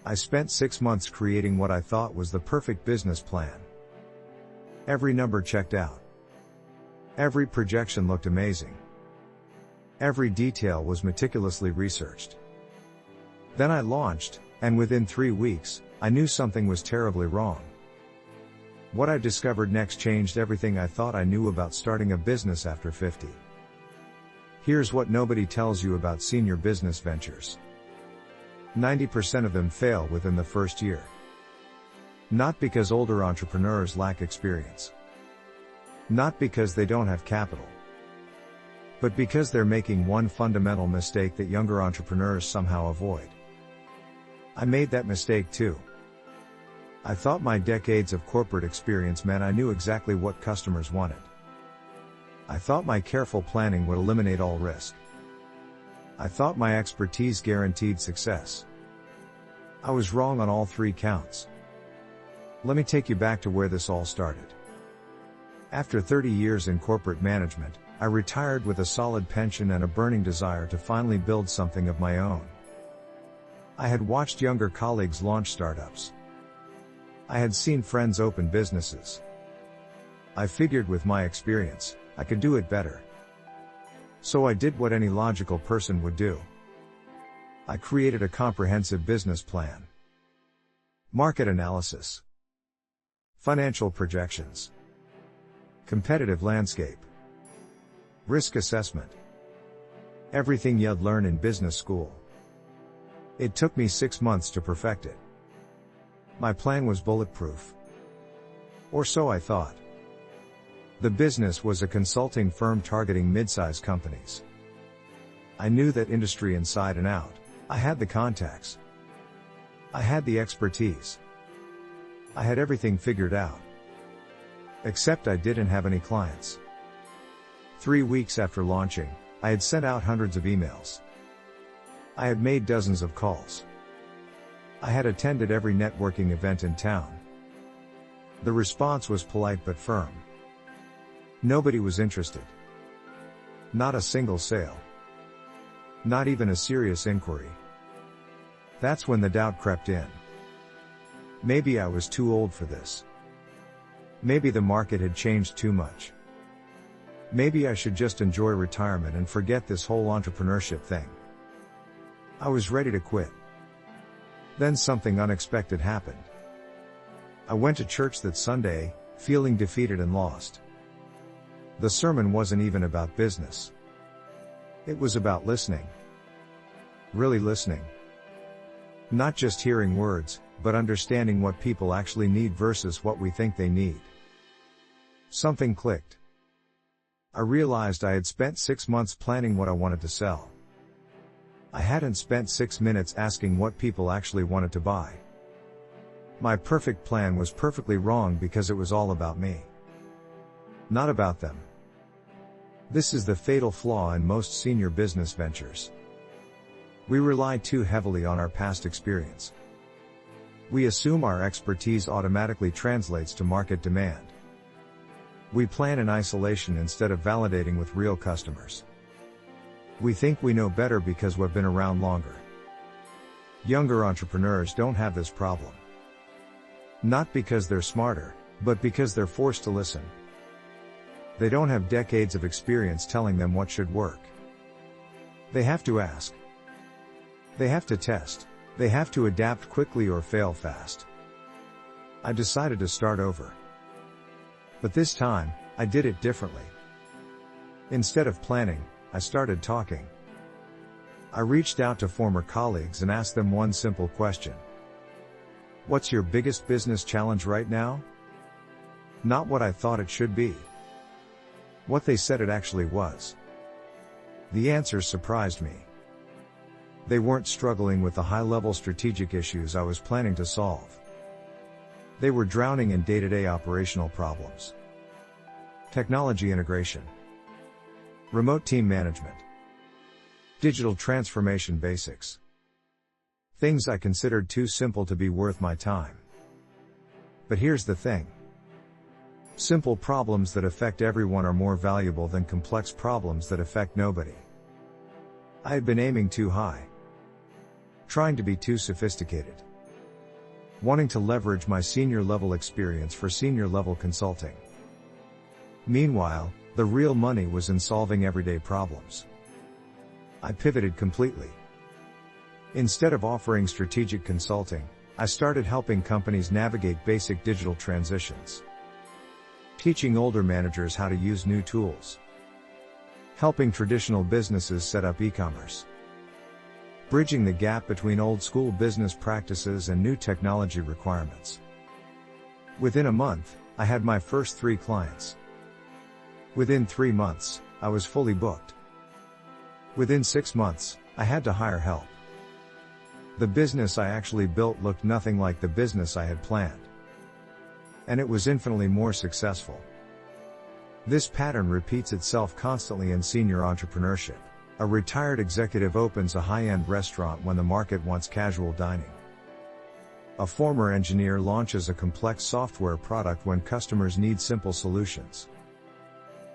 I spent 6 months creating what I thought was the perfect business plan. Every number checked out. Every projection looked amazing. Every detail was meticulously researched. Then I launched, and within 3 weeks, I knew something was terribly wrong. What I discovered next changed everything I thought I knew about starting a business after 50. Here's what nobody tells you about senior business ventures. 90% of them fail within the first year. Not because older entrepreneurs lack experience. Not because they don't have capital. But because they're making one fundamental mistake that younger entrepreneurs somehow avoid. I made that mistake too. I thought my decades of corporate experience meant I knew exactly what customers wanted. I thought my careful planning would eliminate all risk. I thought my expertise guaranteed success. I was wrong on all 3 counts. Let me take you back to where this all started. After 30 years in corporate management, I retired with a solid pension and a burning desire to finally build something of my own. I had watched younger colleagues launch startups. I had seen friends open businesses. I figured with my experience, I could do it better. So I did what any logical person would do. I created a comprehensive business plan. Market analysis. Financial projections. Competitive landscape. Risk assessment. Everything you'd learn in business school. It took me 6 months to perfect it. My plan was bulletproof. Or so I thought. The business was a consulting firm targeting mid-size companies. I knew that industry inside and out. I had the contacts. I had the expertise. I had everything figured out. Except I didn't have any clients. 3 weeks after launching, I had sent out hundreds of emails. I had made dozens of calls. I had attended every networking event in town. The response was polite but firm. Nobody was interested. Not a single sale. Not even a serious inquiry. That's when the doubt crept in. Maybe I was too old for this. Maybe the market had changed too much. Maybe I should just enjoy retirement and forget this whole entrepreneurship thing. I was ready to quit. Then something unexpected happened. I went to church that Sunday, feeling defeated and lost. The sermon wasn't even about business. It was about listening. Really listening. Not just hearing words, but understanding what people actually need versus what we think they need. Something clicked. I realized I had spent 6 months planning what I wanted to sell. I hadn't spent 6 minutes asking what people actually wanted to buy. My perfect plan was perfectly wrong because it was all about me. Not about them. This is the fatal flaw in most senior business ventures. We rely too heavily on our past experience. We assume our expertise automatically translates to market demand. We plan in isolation instead of validating with real customers. We think we know better because we've been around longer. Younger entrepreneurs don't have this problem. Not because they're smarter, but because they're forced to listen. They don't have decades of experience telling them what should work. They have to ask. They have to test. They have to adapt quickly or fail fast. I decided to start over. But this time, I did it differently. Instead of planning, I started talking. I reached out to former colleagues and asked them one simple question. What's your biggest business challenge right now? Not what I thought it should be. What they said it actually was. The answers surprised me. They weren't struggling with the high-level strategic issues I was planning to solve. They were drowning in day-to-day operational problems. Technology integration. Remote team management. Digital transformation basics. Things I considered too simple to be worth my time. But here's the thing. Simple problems that affect everyone are more valuable than complex problems that affect nobody. I had been aiming too high. Trying to be too sophisticated. wanting to leverage my senior level experience for senior level consulting. Meanwhile, the real money was in solving everyday problems. I pivoted completely. Instead of offering strategic consulting, I started helping companies navigate basic digital transitions. Teaching older managers how to use new tools. Helping traditional businesses set up e-commerce. Bridging the gap between old school business practices and new technology requirements. Within a month, I had my first 3 clients. Within 3 months, I was fully booked. Within 6 months, I had to hire help. The business I actually built looked nothing like the business I had planned. And it was infinitely more successful. This pattern repeats itself constantly in senior entrepreneurship. A retired executive opens a high-end restaurant when the market wants casual dining. A former engineer launches a complex software product when customers need simple solutions.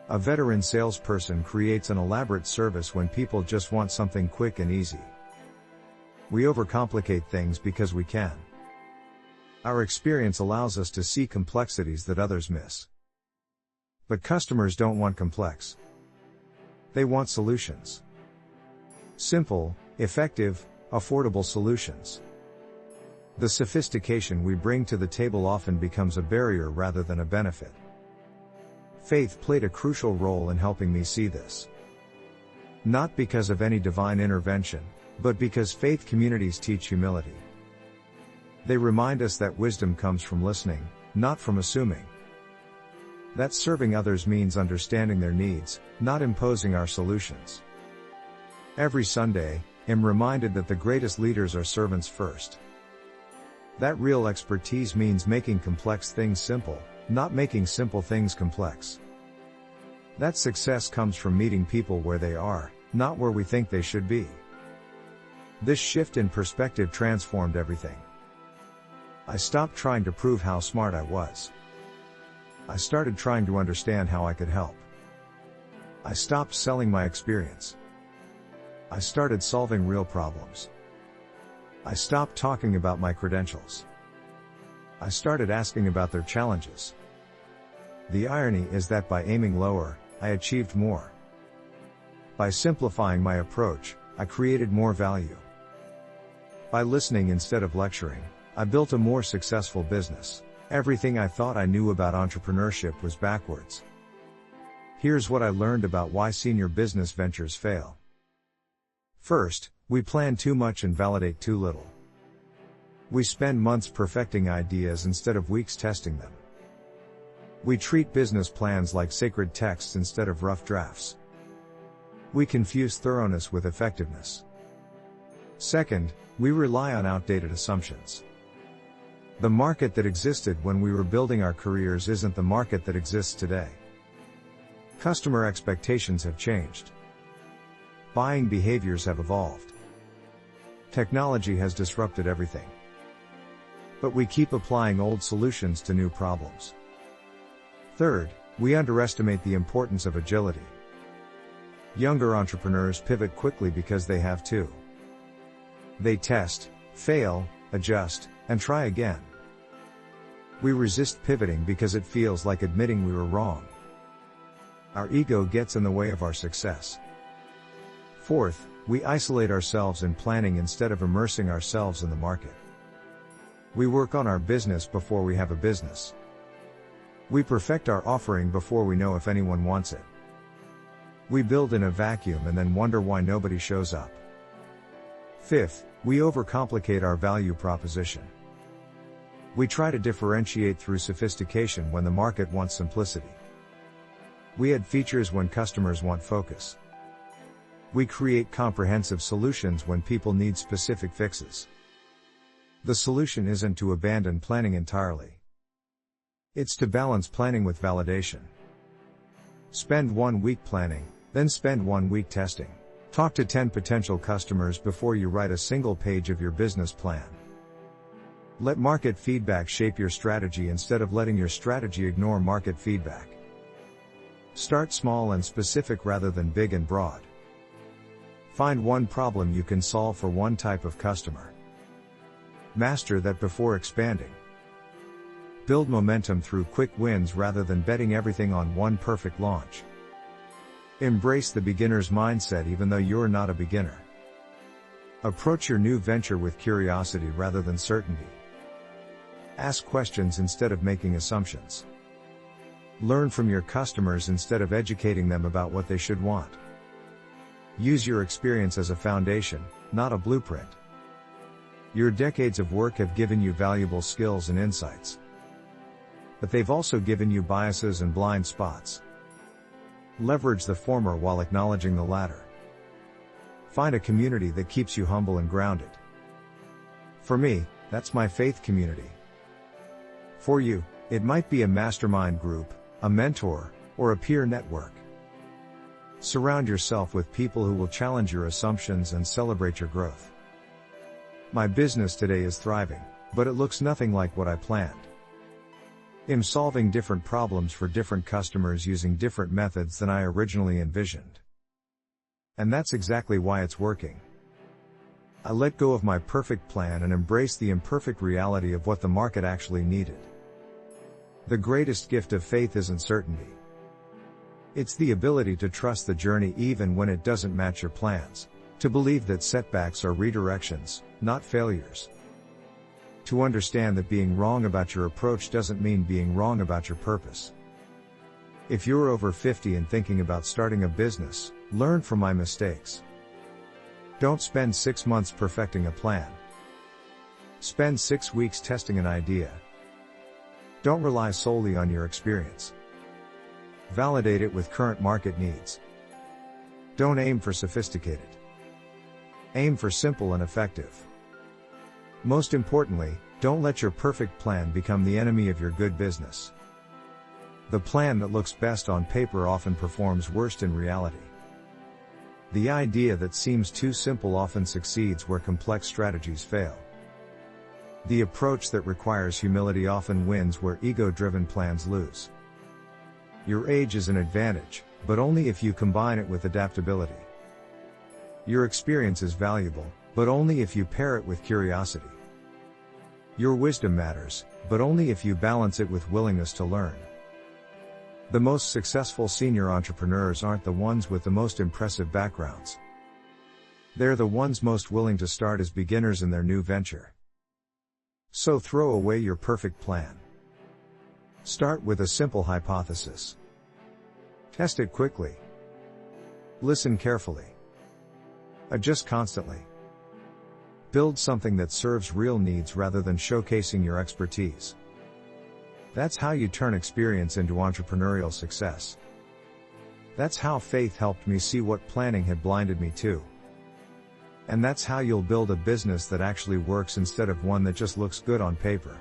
A veteran salesperson creates an elaborate service when people just want something quick and easy. We overcomplicate things because we can. Our experience allows us to see complexities that others miss. But customers don't want complex. They want solutions. Simple, effective, affordable solutions. The sophistication we bring to the table often becomes a barrier rather than a benefit. Faith played a crucial role in helping me see this. Not because of any divine intervention, but because faith communities teach humility. They remind us that wisdom comes from listening, not from assuming. That serving others means understanding their needs, not imposing our solutions. Every Sunday, I'm reminded that the greatest leaders are servants first. That real expertise means making complex things simple, not making simple things complex. That success comes from meeting people where they are, not where we think they should be. This shift in perspective transformed everything. I stopped trying to prove how smart I was. I started trying to understand how I could help. I stopped selling my experience. I started solving real problems. I stopped talking about my credentials. I started asking about their challenges. The irony is that by aiming lower, I achieved more. By simplifying my approach, I created more value. By listening instead of lecturing, I built a more successful business. Everything I thought I knew about entrepreneurship was backwards. Here's what I learned about why senior business ventures fail. First, we plan too much and validate too little. We spend months perfecting ideas instead of weeks testing them. We treat business plans like sacred texts instead of rough drafts. We confuse thoroughness with effectiveness. Second, we rely on outdated assumptions. The market that existed when we were building our careers isn't the market that exists today. Customer expectations have changed. Buying behaviors have evolved. Technology has disrupted everything. But we keep applying old solutions to new problems. Third, we underestimate the importance of agility. Younger entrepreneurs pivot quickly because they have to. They test, fail, adjust, and try again. We resist pivoting because it feels like admitting we were wrong. Our ego gets in the way of our success. Fourth, we isolate ourselves in planning instead of immersing ourselves in the market. We work on our business before we have a business. We perfect our offering before we know if anyone wants it. We build in a vacuum and then wonder why nobody shows up. Fifth, we overcomplicate our value proposition. We try to differentiate through sophistication when the market wants simplicity. We add features when customers want focus. We create comprehensive solutions when people need specific fixes. The solution isn't to abandon planning entirely. It's to balance planning with validation. Spend 1 week planning, then spend 1 week testing. Talk to 10 potential customers before you write a single page of your business plan. Let market feedback shape your strategy instead of letting your strategy ignore market feedback. Start small and specific rather than big and broad. Find one problem you can solve for one type of customer. Master that before expanding. Build momentum through quick wins rather than betting everything on one perfect launch. Embrace the beginner's mindset even though you're not a beginner. Approach your new venture with curiosity rather than certainty. Ask questions instead of making assumptions. Learn from your customers instead of educating them about what they should want. Use your experience as a foundation, not a blueprint. Your decades of work have given you valuable skills and insights. But they've also given you biases and blind spots. Leverage the former while acknowledging the latter. Find a community that keeps you humble and grounded. For me, that's my faith community. For you, it might be a mastermind group, a mentor, or a peer network. Surround yourself with people who will challenge your assumptions and celebrate your growth. My business today is thriving, but it looks nothing like what I planned. I'm solving different problems for different customers using different methods than I originally envisioned. And that's exactly why it's working. I let go of my perfect plan and embraced the imperfect reality of what the market actually needed. The greatest gift of faith isn't certainty. It's the ability to trust the journey even when it doesn't match your plans, to believe that setbacks are redirections, not failures. To understand that being wrong about your approach doesn't mean being wrong about your purpose. If you're over 50 and thinking about starting a business, learn from my mistakes. Don't spend 6 months perfecting a plan. Spend 6 weeks testing an idea. Don't rely solely on your experience. Validate it with current market needs. Don't aim for sophisticated. Aim for simple and effective. Most importantly, don't let your perfect plan become the enemy of your good business. The plan that looks best on paper often performs worst in reality. The idea that seems too simple often succeeds where complex strategies fail. The approach that requires humility often wins where ego-driven plans lose. Your age is an advantage, but only if you combine it with adaptability. Your experience is valuable, but only if you pair it with curiosity. Your wisdom matters, but only if you balance it with willingness to learn. The most successful senior entrepreneurs aren't the ones with the most impressive backgrounds. They're the ones most willing to start as beginners in their new venture. So throw away your perfect plan. Start with a simple hypothesis. Test it quickly. Listen carefully. Adjust constantly. Build something that serves real needs rather than showcasing your expertise. That's how you turn experience into entrepreneurial success. That's how faith helped me see what planning had blinded me to. And that's how you'll build a business that actually works instead of one that just looks good on paper.